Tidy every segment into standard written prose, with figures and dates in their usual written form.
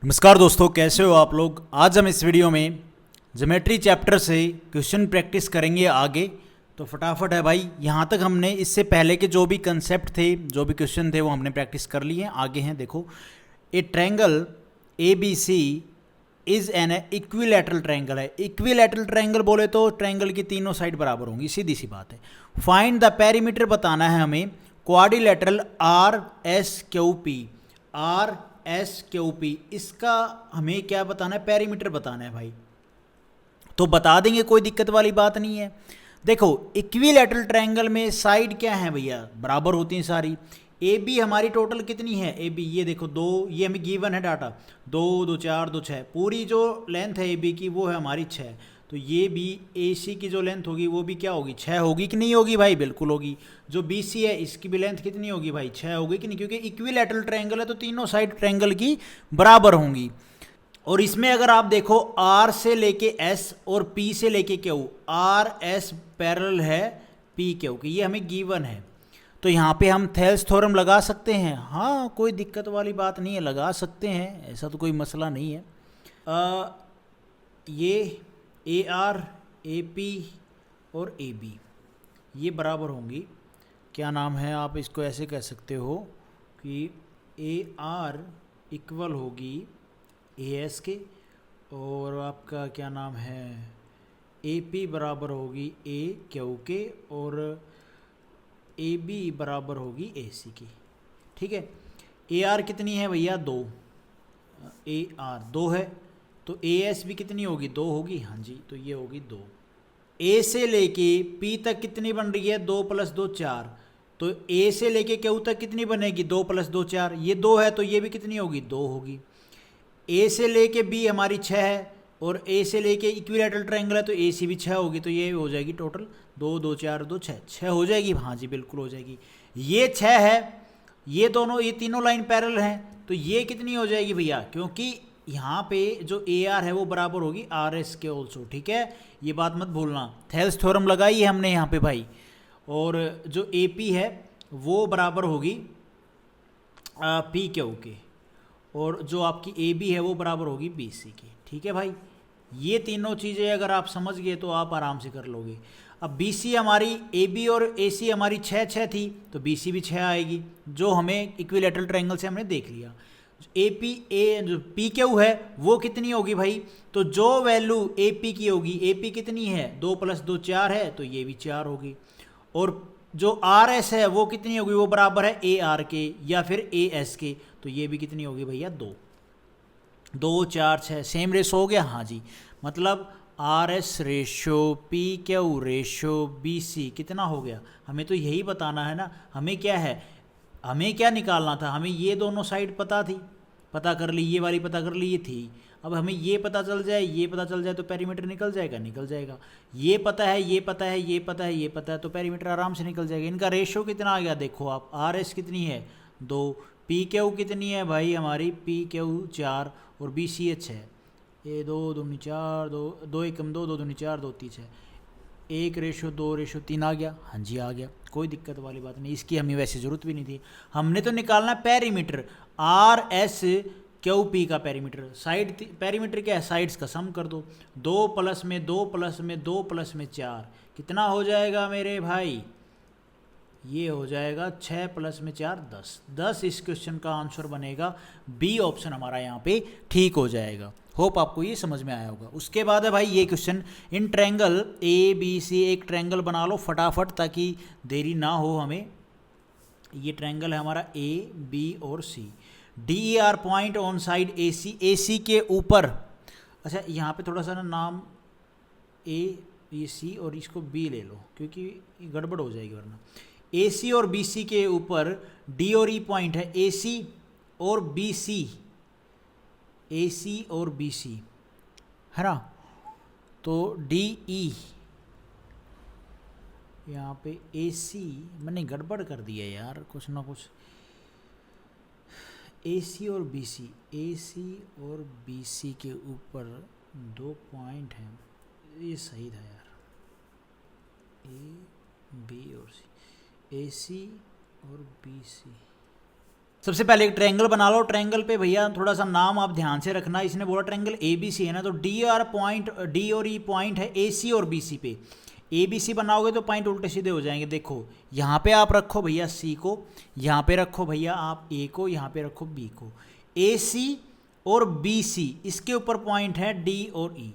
नमस्कार दोस्तों, कैसे हो आप लोग। आज हम इस वीडियो में ज्योमेट्री चैप्टर से क्वेश्चन प्रैक्टिस करेंगे आगे। तो फटाफट है भाई, यहाँ तक हमने इससे पहले के जो भी कंसेप्ट थे, जो भी क्वेश्चन थे, वो हमने प्रैक्टिस कर लिए हैं। आगे हैं, देखो। A triangle A B C is an equilateral triangle है। इक्विलैटरल ट्रायंगल बोले तो ट्रायंगल की तीनों साइड बराबर होंगी, सीधी सी बात है। फाइंड द पेरीमीटर बताना है हमें quadrilateral R S Q P. R S Q P, इसका हमें क्या बताना है, पेरीमीटर बताना है भाई। तो बता देंगे, कोई दिक्कत वाली बात नहीं है। देखो, इक्विलैटरल ट्रायंगल में साइड क्या है भैया, बराबर होती हैं सारी। ए बी हमारी टोटल कितनी है, ए बी ये देखो दो, ये हमें गिवन है डाटा, दो दो चार दो छः, पूरी जो लेंथ है ए बी की वो है हमारी छः। तो ये भी ए सी की जो लेंथ होगी वो भी क्या होगी, छः होगी कि नहीं होगी भाई, बिल्कुल होगी। जो बी सी है इसकी भी लेंथ कितनी होगी भाई, छः होगी कि नहीं, क्योंकि इक्विलैटरल ट्रायंगल है तो तीनों साइड ट्रायंगल की बराबर होंगी। और इसमें अगर आप देखो आर से लेके एस और पी से लेके क्यू, आर एस पैरेलल है पी क्यू की, ये हमें गिवन है। तो यहाँ पे हम थेल्स थ्योरम लगा सकते हैं, हाँ कोई दिक्कत वाली बात नहीं है, लगा सकते हैं, ऐसा तो कोई मसला नहीं है। ये ए आर ए पी और ए बी ये बराबर होंगी, क्या नाम है, आप इसको ऐसे कह सकते हो कि ए आर इक्वल होगी ए एस के, और आपका क्या नाम है, ए पी बराबर होगी ए क्यू के, और ए बी बराबर होगी ए सी की। ठीक है। ए आर कितनी है भैया, दो, ए आर दो है, तो ए एस भी कितनी होगी, दो होगी, हाँ जी, तो ये होगी दो। ए से लेके पी तक कितनी बन रही है, दो प्लस दो चार, तो ए से लेके क्यू तक कितनी बनेगी, दो प्लस दो चार, ये दो है तो ये भी कितनी होगी, दो होगी। ए से लेके बी हमारी छः है, और ए से लेके इक्विलैटरल ट्रायंगल है तो ए सी भी छः होगी, तो ये हो जाएगी टोटल दो दो चार दो छः, छः हो जाएगी, हाँ जी बिल्कुल हो जाएगी। ये छः है, ये दोनों, ये तीनों लाइन पैरेलल हैं, तो ये कितनी हो जाएगी भैया, क्योंकि यहाँ पे जो ए आर है वो बराबर होगी आर एस के ऑल्सो। ठीक है, ये बात मत भूलना, थेल्स थ्योरम लगाई है हमने यहाँ पे भाई। और जो ए पी है वो बराबर होगी पी क्यू के, और जो आपकी ए बी है वो बराबर होगी बी सी की। ठीक है भाई, ये तीनों चीज़ें अगर आप समझ गए तो आप आराम से कर लोगे। अब बी सी हमारी, ए बी और ए सी हमारी छः छः थी, तो बी सी भी छः आएगी, जो हमें इक्विलैटरल ट्रायंगल से हमने देख लिया। ए पी, ए जो पी क्यू है वो कितनी होगी भाई, तो जो वैल्यू ए पी की होगी, ए पी कितनी है, दो प्लस दो चार है, तो ये भी चार होगी। और जो आर एस है वो कितनी होगी, वो बराबर है ए आर के या फिर ए एस के, तो ये भी कितनी होगी भैया, दो, दो चार छः, सेम रेशो हो गया, हाँ जी। मतलब R S ratio P Q ratio B C कितना हो गया, हमें तो यही बताना है ना। हमें क्या है, हमें क्या निकालना था, हमें ये दोनों साइड पता थी, पता कर ली, ये वाली पता कर ली, ये थी। अब हमें ये पता चल जाए, ये पता चल जाए तो पेरीमीटर निकल जाएगा, निकल जाएगा। ये पता है, ये पता है, ये पता है, ये पता है, तो पेरीमीटर आराम से निकल जाएगा। इनका रेशो कितना आ गया देखो आप, आर एस कितनी है, दो, पी क्यू कितनी है भाई हमारी, पी क्यू चार, और बी सी एच है, ये दो दूनी चार, दो दो एकम दो, दो दूनी चार, दो तीन है, एक रेशो दो रेशो तीन आ गया, हाँ जी आ गया, कोई दिक्कत वाली बात नहीं। इसकी हमें वैसे ज़रूरत भी नहीं थी, हमने तो निकालना perimeter, R S Q P का पेरीमीटर। साइड पेरीमीटर क्या है, साइड्स का सम कर दो, दो प्लस में दो प्लस में दो प्लस में चार, कितना हो जाएगा मेरे भाई, ये हो जाएगा छः प्लस में चार, दस। दस इस क्वेश्चन का आंसर बनेगा, बी ऑप्शन हमारा यहाँ पे ठीक हो जाएगा। होप आपको ये समझ में आया होगा। उसके बाद है भाई ये question, in triangle A B C, एक ट्रायंगल बना लो फटाफट ताकि देरी ना हो हमें। ये ट्रायंगल है हमारा ए बी और C, D E R point on side A C, A C के ऊपर। अच्छा यहाँ पे थोड़ा सा ना नाम ए, ये सी और इसको बी ले लो, क्योंकि ये गड़बड़ हो जाएगी वरना। ए सी और बी सी के ऊपर डी और ई पॉइंट है, ए सी और बी सी, ए सी और बी सी है ना, तो डी ई, यहाँ पे ए सी मैंने गड़बड़ कर दिया यार, कुछ ना कुछ, ए सी और बी सी, ए सी और बी सी के ऊपर दो पॉइंट हैं, ये सही था यार, ए बी और सी, ए सी और बी सी, सबसे पहले एक ट्रायंगल बना लो। ट्रायंगल पे भैया थोड़ा सा नाम आप ध्यान से रखना। इसने बोला ट्रायंगल ए बी सी है ना, तो डी और ई पॉइंट है ए सी और बी सी पे। ए बी सी बनाओगे तो पॉइंट उल्टे सीधे हो जाएंगे। देखो यहाँ पे आप रखो भैया सी को, यहाँ पे रखो भैया आप ए को, यहाँ पे रखो बी को। ए सी और बी सी इसके ऊपर पॉइंट है डी और ई।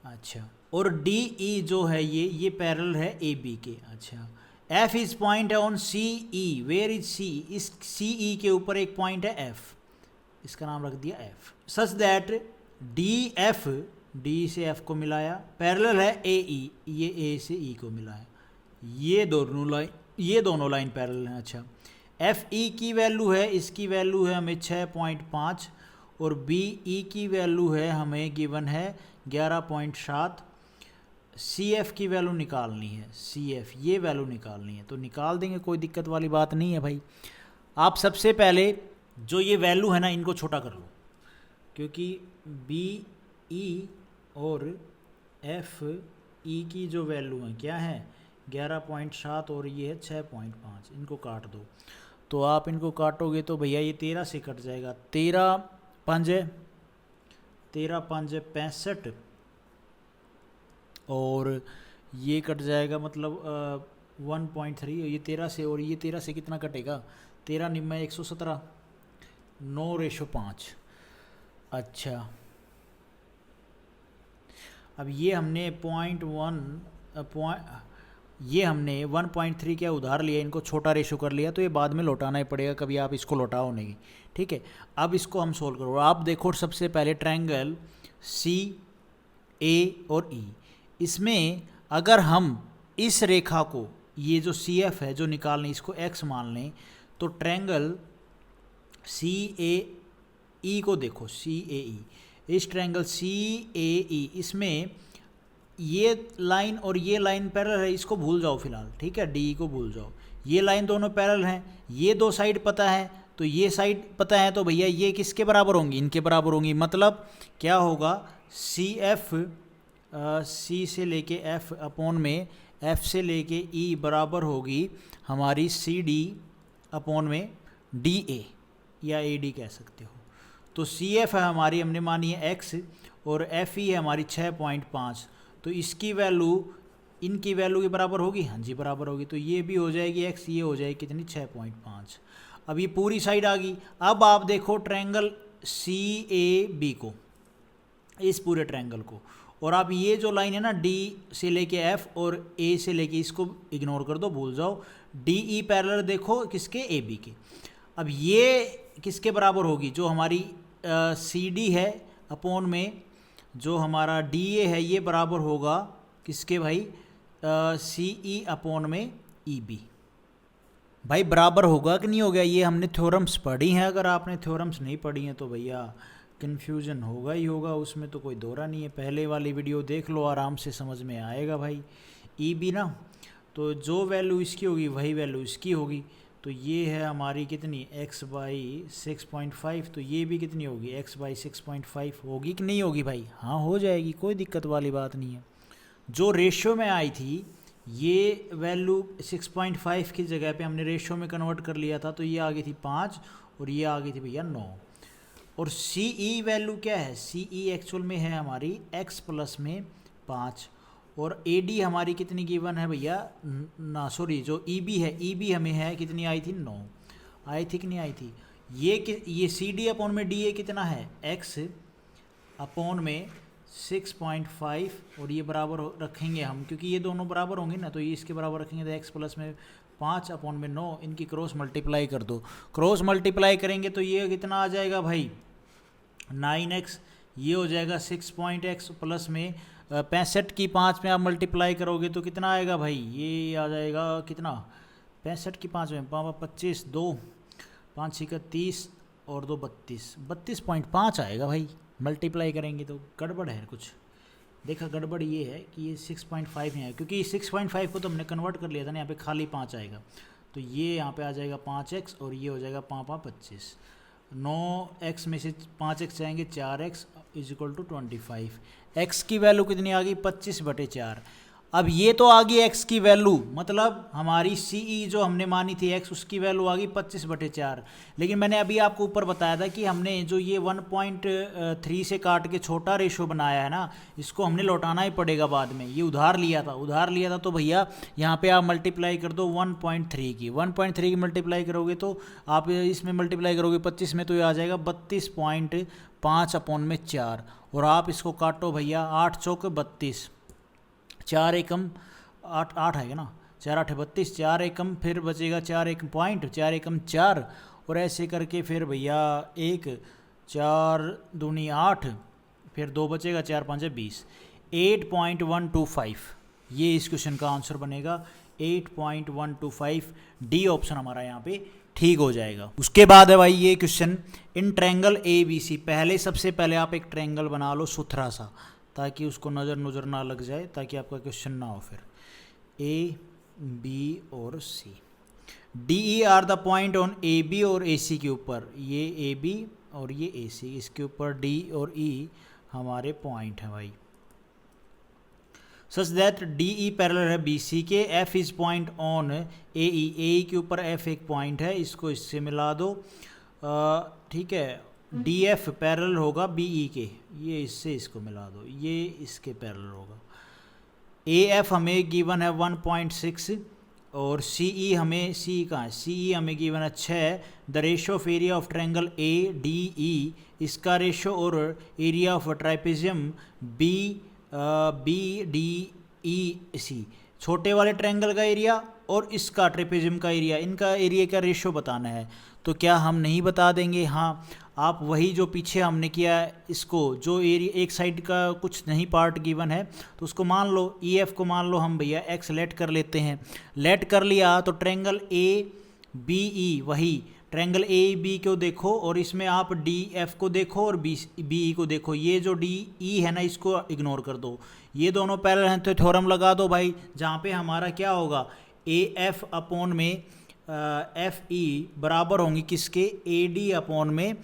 अच्छा, और डी ई जो है ये पैरेलल है ए बी के। अच्छा, एफ इज पॉइंट है on C E. Where is C? इस सी ई के ऊपर एक पॉइंट है एफ, इसका नाम रख दिया F. Such that D F, D से एफ को मिलाया, पैरेलल है ए ई, ये ए से ई को मिलाया। ये दोनों लाइन पैरेलल हैं। अच्छा, एफ ई की वैल्यू है, इसकी वैल्यू है हमें 6.5 और बी ई की वैल्यू है हमें गिवन है 11.7। सी एफ की वैल्यू निकालनी है, सी एफ ये वैल्यू निकालनी है, तो निकाल देंगे, कोई दिक्कत वाली बात नहीं है भाई। आप सबसे पहले जो ये वैल्यू है ना इनको छोटा कर लो, क्योंकि बी ई और एफ ई की जो वैल्यू है क्या है 11.7 और ये है 6.5। इनको काट दो, तो आप इनको काटोगे तो भैया ये 13 से कट जाएगा। 13 पंजे 65 और ये कट जाएगा मतलब 1.3। ये 13 से, और ये 13 से कितना कटेगा? 13 निम्न 117, 9:5। अच्छा, अब ये हमने ये हमने 1.3 क्या उधार लिया, इनको छोटा रेशो कर लिया, तो ये बाद में लौटाना ही पड़ेगा, कभी आप इसको लौटाओ नहीं। ठीक है, अब इसको हम सोल्व करो। आप देखो सबसे पहले ट्रायंगल सी ए और ई, इसमें अगर हम इस रेखा को, ये जो सी एफ है जो निकालने, इसको एक्स मान लें, तो ट्रायंगल सी ए ई को देखो, सी ए ई, इस ट्रायंगल सी ए ई, इसमें ये लाइन और ये लाइन पैरेलल है, इसको भूल जाओ फिलहाल। ठीक है, डी को भूल जाओ, ये लाइन दोनों पैरेलल हैं, ये दो साइड पता है, तो ये साइड पता है, तो भैया ये किसके बराबर होंगी? इनके बराबर होंगी। मतलब क्या होगा, सी एफ सी से लेके एफ अपॉन में एफ से लेके ई बराबर होगी हमारी सी डी अपॉन में डी ए, या ए डी कह सकते हो। तो सी एफ है हमारी, हमने मानी है एक्स, और एफ ई है हमारी 6.5, तो इसकी वैल्यू इनकी वैल्यू के बराबर होगी। हाँ जी बराबर होगी, तो ये भी हो जाएगी एक्स, ये हो जाएगी कितनी 6.5। अब ये पूरी साइड आ गई। अब आप देखो ट्रायंगल सी ए बी को, इस पूरे ट्रायंगल को, और आप ये जो लाइन है ना डी से लेके एफ और ए से लेके, इसको इग्नोर कर दो, भूल जाओ। डी ई पैरेलल देखो किसके? ए बी के। अब ये किसके बराबर होगी? जो हमारी सी डी है अपॉन में जो हमारा डी ए है, ये बराबर होगा किसके भाई? सी ई अपॉन में ई बी। भाई बराबर होगा कि नहीं हो गया? ये हमने थ्योरम्स पढ़ी हैं, अगर आपने थ्योरम्स नहीं पढ़ी हैं तो भैया कन्फ्यूजन होगा ही होगा, उसमें तो कोई दोरा नहीं है। पहले वाली वीडियो देख लो, आराम से समझ में आएगा भाई। ई बी ना, तो जो वैल्यू इसकी होगी वही वैल्यू इसकी होगी, तो ये है हमारी कितनी x/6.5, तो ये भी कितनी होगी x/6.5 होगी कि नहीं होगी भाई? हाँ हो जाएगी, कोई दिक्कत वाली बात नहीं है। जो रेशियो में आई थी ये वैल्यू 6.5 की जगह पे हमने रेशियो में कन्वर्ट कर लिया था, तो ये आ गई थी 5 और ये आ गई थी भैया 9। और सी ई वैल्यू क्या है? सी ई एक्चुअल में है हमारी x प्लस में 5, और ए डी हमारी कितनी गिवन है भैया? ना सॉरी, जो ई बी है, ई बी हमें है कितनी आई थी? 9 आई थी कि नहीं आई थी? ये सी डी अपॉन में डी ए कितना है? x अपॉन में 6.5, और ये बराबर रखेंगे हम, क्योंकि ये दोनों बराबर होंगे ना, तो ये इसके बराबर रखेंगे, तो x प्लस में 5 अपॉन में 9, इनकी क्रॉस मल्टीप्लाई कर दो। क्रॉस मल्टीप्लाई करेंगे तो ये कितना आ जाएगा भाई? 9x। ये हो जाएगा 6.x प्लस में 65 की 5 में आप मल्टीप्लाई करोगे तो कितना आएगा भाई? ये आ जाएगा कितना? 65 की 5 में 25, 2 5 6 30 और 2 32, 32.5 आएगा भाई। मल्टीप्लाई करेंगे तो गड़बड़ है कुछ, देखा गड़बड़ ये है कि ये 6.5 है, क्योंकि 6.5 को तो हमने कन्वर्ट कर लिया था ना, यहाँ पे खाली 5 आएगा, तो ये यहाँ पे आ जाएगा 5x और ये हो जाएगा 5×5 = 25। 9x में से 5x जाएंगे 4x = 25। x की वैल्यू कितनी आ गई? 25/4। अब ये तो आ गई x की वैल्यू, मतलब हमारी CE जो हमने मानी थी x, उसकी वैल्यू आ गई 25/4। लेकिन मैंने अभी आपको ऊपर बताया था कि हमने जो ये 1.3 से काट के छोटा रेशो बनाया है ना, इसको हमने लौटाना ही पड़ेगा बाद में। ये उधार लिया था तो भैया यहाँ पे आप मल्टीप्लाई कर दो 1.3 की, 1.3 की मल्टीप्लाई करोगे तो आप इसमें मल्टीप्लाई करोगे 25 में, तो ये आ जाएगा 32.5/4। और आप इसको काटो भैया, 8 चौक 32, 4 एकम 8 8 है ना, 4 8 32, 4 एकम फिर बचेगा 4 एकम पॉइंट, 4 एकम 4, और ऐसे करके फिर भैया 1 4 दूनी 8, फिर 2 बचेगा, 4 5 20, 8.125। ये इस क्वेश्चन का आंसर बनेगा 8.125। डी ऑप्शन हमारा यहाँ पे ठीक हो जाएगा। उसके बाद है भाई ये क्वेश्चन, इन ट्रायंगल ABC, पहले सबसे पहले आप एक ट्रायंगल बना लो सुथरा सा, ताकि उसको नज़र ना लग जाए, ताकि आपका क्वेश्चन ना हो फिर। A, B और C, DE are the point on AB और AC के ऊपर, ये AB और ये AC, इसके ऊपर D और E हमारे पॉइंट हैं भाई। सच दैट DE पैरेलल है BC के, F is point on AE के ऊपर F एक पॉइंट है, इसको इससे मिला दो, ठीक है। DF पैरेलल होगा BE के, ये इससे इसको मिला दो, ये इसके पैरेलल होगा। AF हमें गिवन है 1.6 और CE हमें, CE कहाँ है, CE हमें गिवन है 6। The ratio of area of triangle ADE, इसका रेशो और एरिया ऑफ ट्राइपेजियम BDEC, छोटे वाले ट्रायंगल का एरिया और इसका ट्रेपेजियम का एरिया, इनका एरिया का रेशो बताना है। तो क्या हम नहीं बता देंगे? हाँ, आप वही जो पीछे हमने किया इसको, जो एरिया एक साइड का कुछ नहीं पार्ट गिवन है तो उसको मान लो, EF को मान लो हम भैया x लेट कर लेते हैं। लेट कर लिया तो ट्रायंगल ABE, वही ट्रायंगल ABE को देखो और इसमें आप DF को देखो और BE को देखो। ये जो DE है ना, इसको इग्नोर कर दो, ये दोनों पैरेलल हैं तो थ्योरम लगा दो भाई, जहाँ पे हमारा क्या होगा, AF अपॉन में FE बराबर होंगी किसके, AD अपॉन में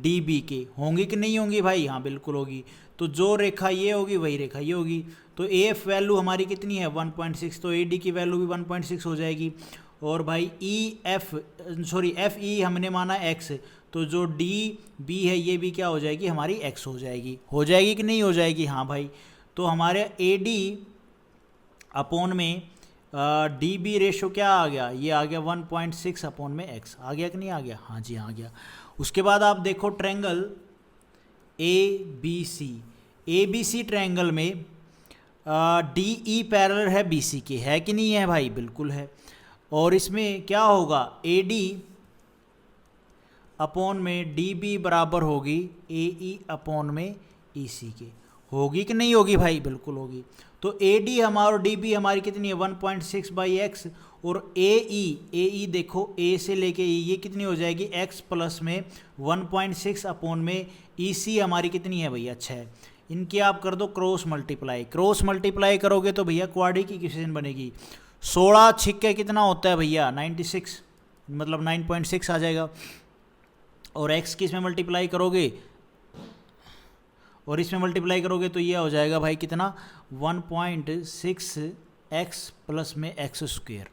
DB के। होंगी कि नहीं होंगी भाई? हाँ बिल्कुल होगी। तो जो रेखा ये होगी वही रेखा ये होगी। तो AF वैल्यू हमारी कितनी है 1.6, तो AD की वैल्यू भी 1.6 हो जाएगी। और भाई FE हमने माना x, तो जो DB है ये भी क्या हो जाएगी हमारी x हो जाएगी। हो जाएगी कि नहीं हो जाएगी? हाँ भाई। तो हमारे AD अपॉन में DB रेशो क्या आ गया, ये आ गया 1.6 अपॉन में x। आ गया कि नहीं आ गया? हाँ जी आ गया। उसके बाद आप देखो ट्रायंगल ABC ट्रायंगल में DE पैरेलल है BC के, है कि नहीं है भाई? बिल्कुल है। और इसमें क्या होगा, AD अपॉन में DB बराबर होगी AE अपॉन में EC के। होगी कि नहीं होगी भाई? बिल्कुल होगी। तो AD हमारा DB हमारी कितनी है 1.6/x, और AE देखो A से लेके E ये कितनी हो जाएगी x प्लस में 1.6 अपॉन में EC हमारी कितनी है भैया 6। इनकी आप कर दो क्रॉस मल्टीप्लाई करोगे तो भैया क्वाड्रेटिक इक्वेशन बनेगी। 16 छिक्के कितना होता है भैया 96, मतलब 9.6 आ जाएगा। और x की इसमें मल्टीप्लाई करोगे और इसमें मल्टीप्लाई करोगे तो ये हो जाएगा भाई कितना 1.6x प्लस में x²।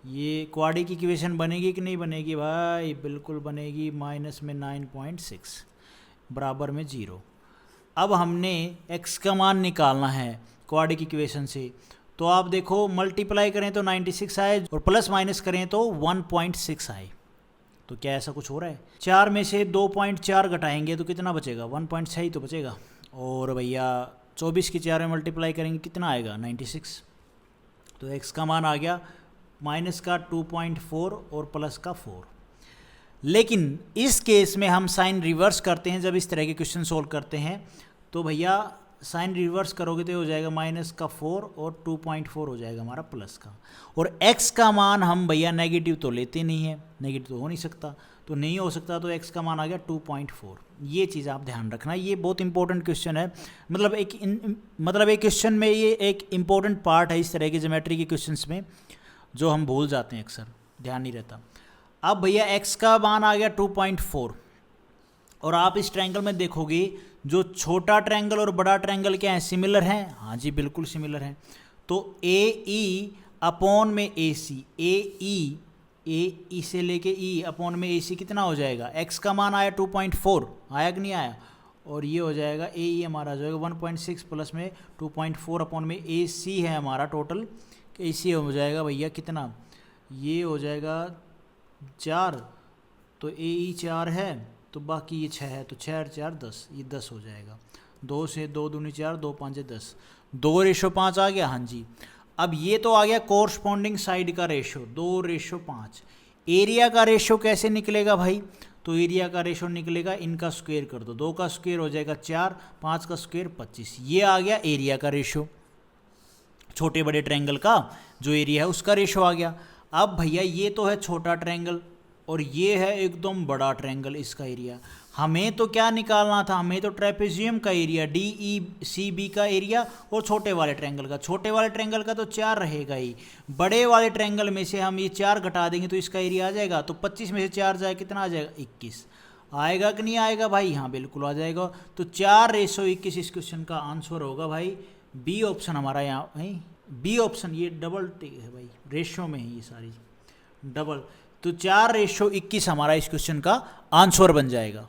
ये क्वाड्रेटिक इक्वेशन बनेगी कि नहीं बनेगी भाई? बिल्कुल बनेगी। माइनस में 9.6 बराबर में 0। अब हमने x का मान निकालना है क्वाड्रेटिक इक्वेशन से, तो आप देखो मल्टीप्लाई करें तो 96 आए और प्लस माइनस करें तो 1.6 आए। तो क्या ऐसा कुछ हो रहा है? 4 में से 2.4 घटाएंगे तो कितना बचेगा? 1.6 ही तो बचेगा। और भैया 24 की 4 में मल्टीप्लाई करेंगे कितना आएगा 96। तो x का मान आ गया माइनस का 2.4 और प्लस का 4। लेकिन इस केस में हम साइन रिवर्स करते हैं, जब इस तरह के क्वेश्चन सोल्व करते हैं तो भैया साइन रिवर्स करोगे तो हो जाएगा माइनस का 4 और 2.4 हो जाएगा हमारा प्लस का। और x का मान हम भैया नेगेटिव तो लेते नहीं है, नेगेटिव तो हो नहीं सकता, तो नहीं हो सकता, तो x का मान आ गया 2.4। ये चीज़ आप ध्यान रखना, ये बहुत इंपॉर्टेंट क्वेश्चन है। मतलब एक क्वेश्चन में ये एक इंपॉर्टेंट पार्ट है इस तरह के ज्योमेट्री के क्वेश्चंस में, जो हम भूल जाते हैं अक्सर, ध्यान नहीं रहता। अब भैया x का मान आ गया 2.4, और आप इस ट्रायंगल में देखोगे जो छोटा ट्रायंगल और बड़ा ट्रायंगल क्या है, सिमिलर हैं? हाँ जी बिल्कुल सिमिलर हैं। तो ए ई अपॉन में ए सी, ए ई से लेके ई अपॉन में ए सी कितना हो जाएगा, एक्स का मान आया 2.4, आया कि नहीं आया, और ये हो जाएगा ए ई हमारा जो है 1.6 प्लस में 2.4 अपॉन में ए सी है हमारा टोटल, ए सी हो जाएगा भैया कितना, ये हो जाएगा 4, तो ए ई 4 है तो बाकी ये 6 है, तो 6 और 4 10, ये 10 हो जाएगा, 2 से 2 दूनी 4, 2 5 10, 2:5 आ गया। हाँ जी, अब ये तो आ गया कोरस्पॉन्डिंग साइड का रेशो 2:5। एरिया का रेशो कैसे निकलेगा भाई, तो एरिया का रेशो निकलेगा, इनका स्क्वायर कर दो, 2 का स्क्वायर हो जाएगा 4, 5 का स्क्वायर 25, ये आ गया एरिया का रेशो, छोटे बड़े ट्रायंगल का जो एरिया है उसका रेशो आ गया। अब भैया ये तो है छोटा ट्रायंगल और ये है एकदम बड़ा ट्रायंगल, इसका एरिया हमें तो क्या निकालना था, हमें तो ट्रेपेजियम का area D E C B का एरिया और छोटे वाले ट्रायंगल का, छोटे वाले ट्रायंगल का तो 4 रहेगा ही, बड़े वाले ट्रायंगल में से हम ये 4 घटा देंगे तो इसका एरिया आ जाएगा, तो 25 में से 4 जाए कितना आ जाएगा 21, आएगा कि नहीं आएगा भाई, हाँ बिल्कुल आ जाएगा। तो 4:21 इस क्वेश्चन का आंसर होगा भाई, बी ऑप्शन हमारा यहाँ है, बी ऑप्शन, ये डबल टिक है भाई, रेशो में है ये सारी डबल, तो 4:21 हमारा इस क्वेश्चन का आंसर बन जाएगा।